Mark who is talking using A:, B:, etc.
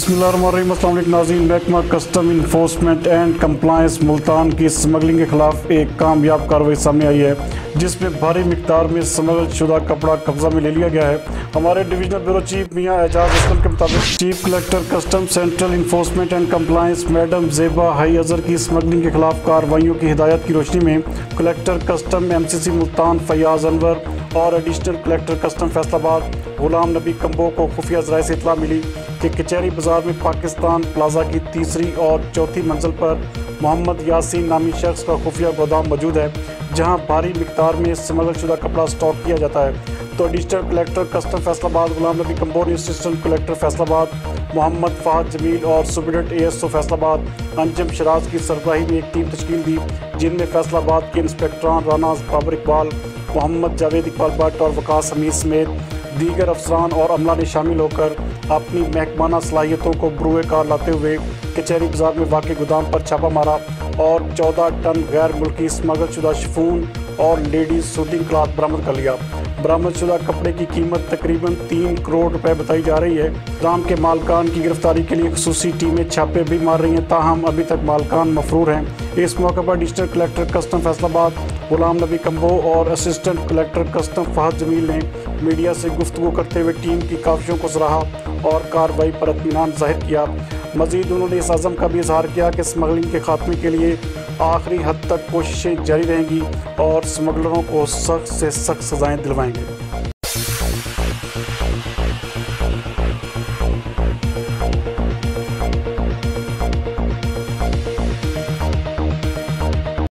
A: बिस्मिल्लाहिर्रहमानिर्रहीम। अस्सलाम वालेकुम नाज़रीन, महकमा custom enforcement and compliance Multan की स्मगलिंग के खिलाफ एक कामयाब कार्रवाई सामने आई है, जिसमें भारी मिकदार में स्मगल शुदा कपड़ा कब्जा में ले लिया गया है। हमारे डिवीजनल ब्यूरो चीफ मियां एजाज असलम के मुताबिक chief collector custom central enforcement and compliance madam Zeba high Azhar की स्मगलिंग के खिलाफ कार्रवाइयों की हिदायत की रोशनी में collector custom MCC Multan Fayaz Anwar और additional collector custom Faisalabad Ghulam Nabi Kamboh को खुफिया ज़राए से इत्तला मिली कि कचहरी बाज़ार में पाकिस्तान प्लाजा की तीसरी और चौथी मंजिल पर मोहम्मद यासीन नामी शख्स का खुफिया गोदाम मौजूद है, जहां भारी मिकदार में स्मगल शुदा कपड़ा स्टॉक किया जाता है। तो additional collector custom Faisalabad Ghulam Nabi combo ने असिस्टेंट कलेक्टर फैसलाबाद मोहम्मद फ़हद जमील और सुपरिटेंडेंट ASO फैसलाबाद अंजम शराज की सरबराही में एक टीम तश्कील दी, जिनमें फैसलाबाद के इंस्पेक्टरान राना बाबर इकबाल, मोहम्मद जावेद इकबाल भट्ट और वकास हमीद समेत दीगर अफसरान और अमला ने शामिल होकर अपनी महकमाना सलाहियतों को बरूए कार लाते हुए कचहरी बाज़ार में वाक़े गोदाम पर छापा मारा और 14 टन गैर मुल्की स्मगल शुदा शिफून और लेडीज सूदिंग क्लॉथ बरामद कर लिया। बरामद शुदा कपड़े की कीमत तकरीबन 3 करोड़ रुपए बताई जा रही है। राम के मालकान की गिरफ्तारी के लिए खसूसी टीमें छापे भी मार रही हैं, ताहम अभी तक मालकान मफरूर हैं। इस मौके पर additional collector custom Faisalabad Ghulam Nabi Kamboh और assistant collector custom Fahad Jamil ने मीडिया से गुफ्तगू करते हुए टीम की काविशों को सराहा और कार्रवाई पर इत्मीनान जाहिर किया। मज़ीद उन्होंने इस अज़म का भी इजहार किया कि स्मगलिंग के खात्मे के लिए आखिरी हद तक कोशिशें जारी रहेंगी और स्मगलरों को सख्त से सख्त सज़ाएँ दिलवाएंगे।